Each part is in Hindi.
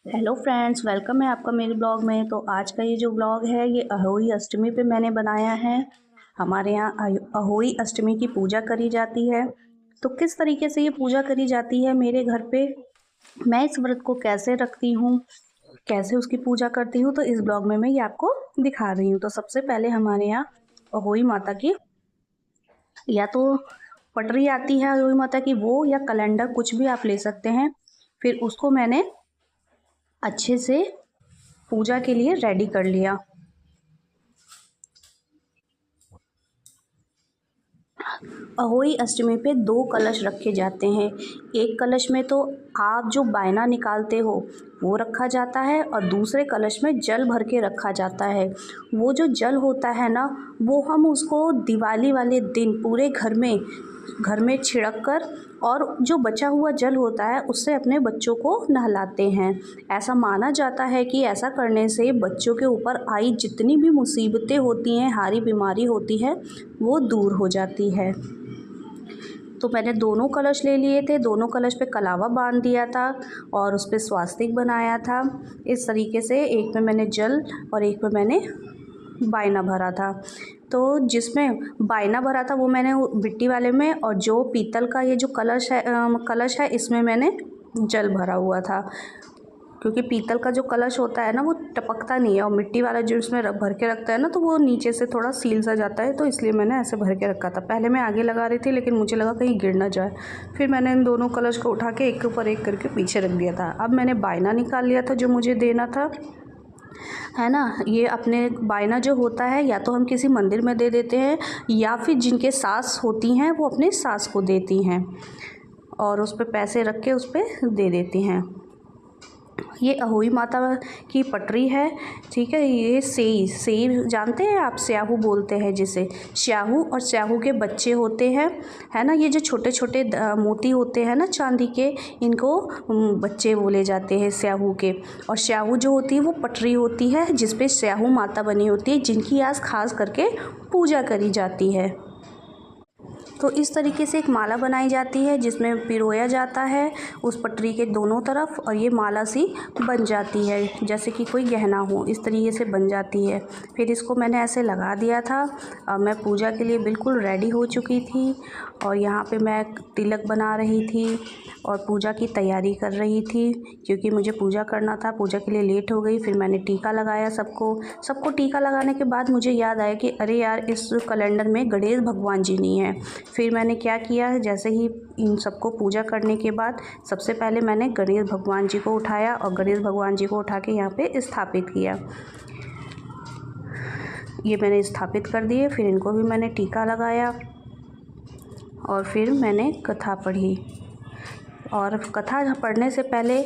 हेलो फ्रेंड्स, वेलकम है आपका मेरे ब्लॉग में। तो आज का ये जो ब्लॉग है ये अहोई अष्टमी पे मैंने बनाया है। हमारे यहाँ अहोई अष्टमी की पूजा करी जाती है। तो किस तरीके से ये पूजा करी जाती है मेरे घर पे, मैं इस व्रत को कैसे रखती हूँ, कैसे उसकी पूजा करती हूँ, तो इस ब्लॉग में मैं ये आपको दिखा रही हूँ। तो सबसे पहले हमारे यहाँ अहोई माता की या तो पटरी आती है अहोई माता की, वो या कैलेंडर, कुछ भी आप ले सकते हैं। फिर उसको मैंने अच्छे से पूजा के लिए रेडी कर लिया। अहोई अष्टमी पे 2 कलश रखे जाते हैं। एक कलश में तो आप जो बायना निकालते हो वो रखा जाता है और दूसरे कलश में जल भर के रखा जाता है। वो जो जल होता है ना, वो हम उसको दिवाली वाले दिन पूरे घर में छिड़क कर और जो बचा हुआ जल होता है उससे अपने बच्चों को नहलाते हैं। ऐसा माना जाता है कि ऐसा करने से बच्चों के ऊपर आई जितनी भी मुसीबतें होती हैं, हारी बीमारी होती है, वो दूर हो जाती है। तो मैंने दोनों कलश ले लिए थे, दोनों कलश पे कलावा बांध दिया था और उस पे स्वास्तिक बनाया था। इस तरीके से एक में मैंने जल और एक में मैंने बायना भरा था। तो जिसमें बायना भरा था वो मैंने मिट्टी वाले में, और जो पीतल का ये जो कलश है इसमें मैंने जल भरा हुआ था। क्योंकि पीतल का जो कलश होता है ना वो टपकता नहीं है, और मिट्टी वाला जो इसमें भर के रखता है ना तो वो नीचे से थोड़ा सील सा जाता है, तो इसलिए मैंने ऐसे भर के रखा था। पहले मैं आगे लगा रही थी लेकिन मुझे लगा कहीं गिर ना जाए, फिर मैंने इन दोनों कलश को उठा के एक के ऊपर एक करके पीछे रख दिया था। अब मैंने बायना निकाल लिया था जो मुझे देना था, है ना। ये अपने बायना जो होता है या तो हम किसी मंदिर में दे देते हैं या फिर जिनके सास होती हैं वो अपने सास को देती हैं और उस पर पैसे रख के उस पर दे देती हैं। ये अहोई माता की पटरी है, ठीक है। ये सेई जानते हैं आप, स्याहू बोलते हैं जिसे। स्याहू और स्याहू के बच्चे होते हैं, है ना। ये जो छोटे छोटे मोती होते हैं ना चांदी के, इनको बच्चे बोले जाते हैं स्याहू के। और स्याहू जो होती है वो पटरी होती है जिस पे स्याहू माता बनी होती है, जिनकी आज खास करके पूजा करी जाती है। तो इस तरीके से एक माला बनाई जाती है जिसमें पिरोया जाता है उस पटरी के दोनों तरफ, और ये माला सी बन जाती है जैसे कि कोई गहना हो, इस तरीके से बन जाती है। फिर इसको मैंने ऐसे लगा दिया था और मैं पूजा के लिए बिल्कुल रेडी हो चुकी थी। और यहाँ पे मैं तिलक बना रही थी और पूजा की तैयारी कर रही थी, क्योंकि मुझे पूजा करना था। पूजा के लिए लेट हो गई। फिर मैंने टीका लगाया सबको टीका लगाने के बाद मुझे याद आया कि अरे यार, इस कैलेंडर में गणेश भगवान जी नहीं है। फिर मैंने क्या किया, जैसे ही इन सबको पूजा करने के बाद सबसे पहले मैंने गणेश भगवान जी को उठाया और गणेश भगवान जी को उठा के यहाँ पे स्थापित किया। ये मैंने स्थापित कर दिए। फिर इनको भी मैंने टीका लगाया और फिर मैंने कथा पढ़ी। और कथा पढ़ने से पहले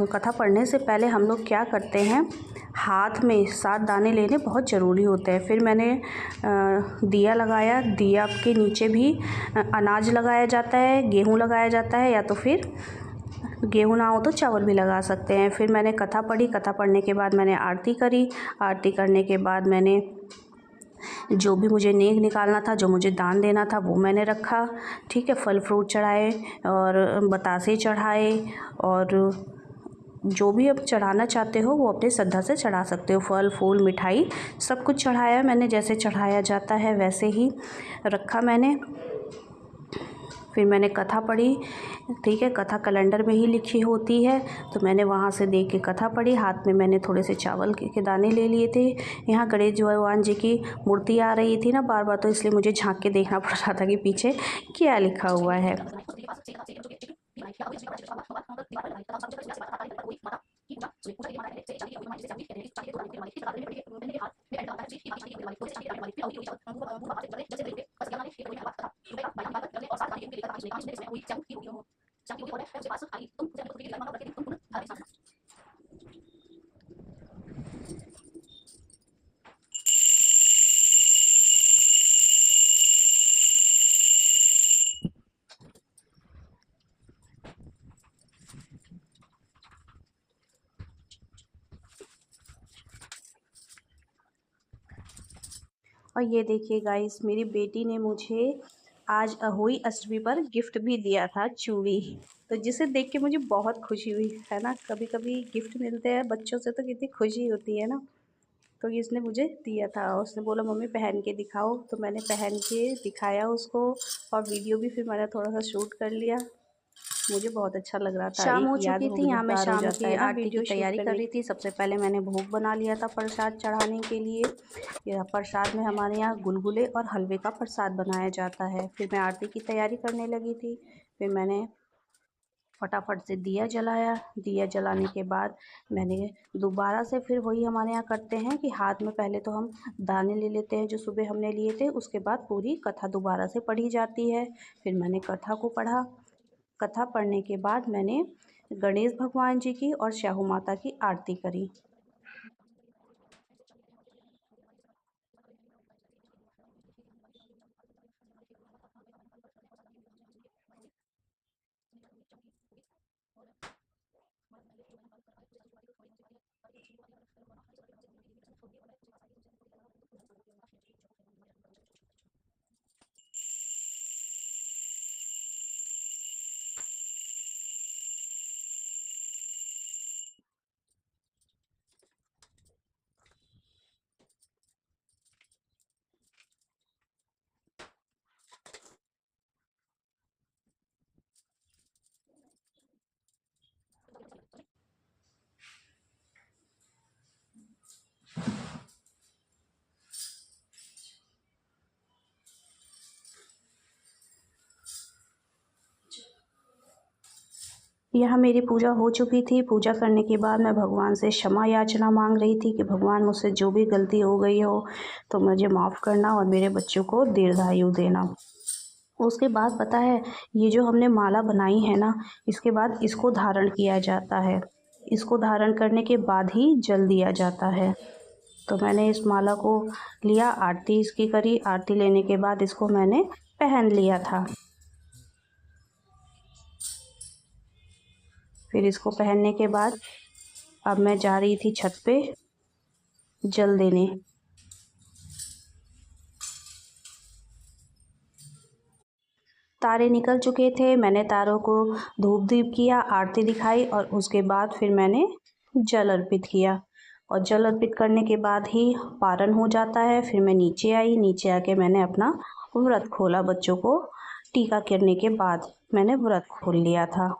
कथा पढ़ने से पहले हम लोग क्या करते हैं, हाथ में 7 दाने लेने बहुत ज़रूरी होते हैं। फिर मैंने दिया लगाया। दिया के नीचे भी अनाज लगाया जाता है, गेहूँ लगाया जाता है, या तो फिर गेहूँ ना हो तो चावल भी लगा सकते हैं। फिर मैंने कथा पढ़ी। कथा पढ़ने के बाद मैंने आरती करी। आरती करने के बाद मैंने जो भी मुझे नेक निकालना था, जो मुझे दान देना था, वो मैंने रखा, ठीक है। फल फ्रूट चढ़ाए और बतासे चढ़ाए, और जो भी आप चढ़ाना चाहते हो वो अपनी श्रद्धा से चढ़ा सकते हो। फल फूल मिठाई सब कुछ चढ़ाया मैंने, जैसे चढ़ाया जाता है वैसे ही रखा मैंने। फिर मैंने कथा पढ़ी, ठीक है। कथा कैलेंडर में ही लिखी होती है तो मैंने वहाँ से देख के कथा पढ़ी। हाथ में मैंने थोड़े से चावल के दाने ले लिए थे। यहाँ गणेश भगवान जी की मूर्ति आ रही थी ना बार बार, तो इसलिए मुझे झांक के देखना पड़ रहा था कि पीछे क्या लिखा हुआ है। और ये देखिए गाइस, मेरी बेटी ने मुझे आज अहोई अष्टमी पर गिफ्ट भी दिया था, चूड़ी। तो जिसे देख के मुझे बहुत खुशी हुई है ना। कभी कभी गिफ्ट मिलते हैं बच्चों से तो कितनी खुशी होती है ना। तो ये इसने मुझे दिया था, उसने बोला मम्मी पहन के दिखाओ, तो मैंने पहन के दिखाया उसको और वीडियो भी फिर मैंने थोड़ा सा शूट कर लिया। मुझे बहुत अच्छा लग रहा था, शाम एक हो याद चुकी थी, यहाँ मैं यादगार हो शाम जाता की है ना आरती की वीडियो शूट तैयारी कर करने। रही थी। सबसे पहले मैंने भोग बना लिया था प्रसाद चढ़ाने के लिए। यह प्रसाद में हमारे यहाँ गुलगुले और हलवे का प्रसाद बनाया जाता है। फिर मैं आरती की तैयारी करने लगी थी। फिर मैंने फटाफट से दिया जलाया। दिया जलाने के बाद मैंने दोबारा से फिर वही हमारे यहाँ करते हैं कि हाथ में पहले तो हम दाने ले लेते हैं जो सुबह हमने लिए थे, उसके बाद पूरी कथा दोबारा से पढ़ी जाती है। फिर मैंने कथा को पढ़ा। कथा पढ़ने के बाद मैंने गणेश भगवान जी की और श्याहू माता की आरती करी। यहाँ मेरी पूजा हो चुकी थी। पूजा करने के बाद मैं भगवान से क्षमा याचना मांग रही थी कि भगवान मुझसे जो भी गलती हो गई हो तो मुझे माफ़ करना और मेरे बच्चों को दीर्घायु देना। उसके बाद पता है, ये जो हमने माला बनाई है ना, इसके बाद इसको धारण किया जाता है। इसको धारण करने के बाद ही जल दिया जाता है। तो मैंने इस माला को लिया, आरती इसकी करी। आरती लेने के बाद इसको मैंने पहन लिया था। फिर इसको पहनने के बाद अब मैं जा रही थी छत पे जल देने। तारे निकल चुके थे, मैंने तारों को धूप दीप किया, आरती दिखाई और उसके बाद फिर मैंने जल अर्पित किया। और जल अर्पित करने के बाद ही पारण हो जाता है। फिर मैं नीचे आई, नीचे आके मैंने अपना व्रत खोला। बच्चों को टीका करने के बाद मैंने व्रत खोल लिया था।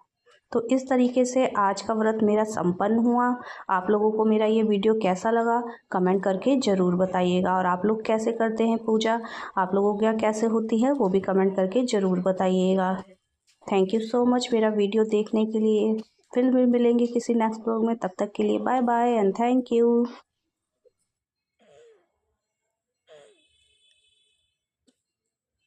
तो इस तरीके से आज का व्रत मेरा संपन्न हुआ। आप लोगों को मेरा ये वीडियो कैसा लगा कमेंट करके ज़रूर बताइएगा। और आप लोग कैसे करते हैं पूजा, आप लोगों के यहाँ कैसे होती है वो भी कमेंट करके ज़रूर बताइएगा। थैंक यू सो मच मेरा वीडियो देखने के लिए। फिर मिलेंगे किसी नेक्स्ट ब्लॉग में, तब तक के लिए bye bye and thank you.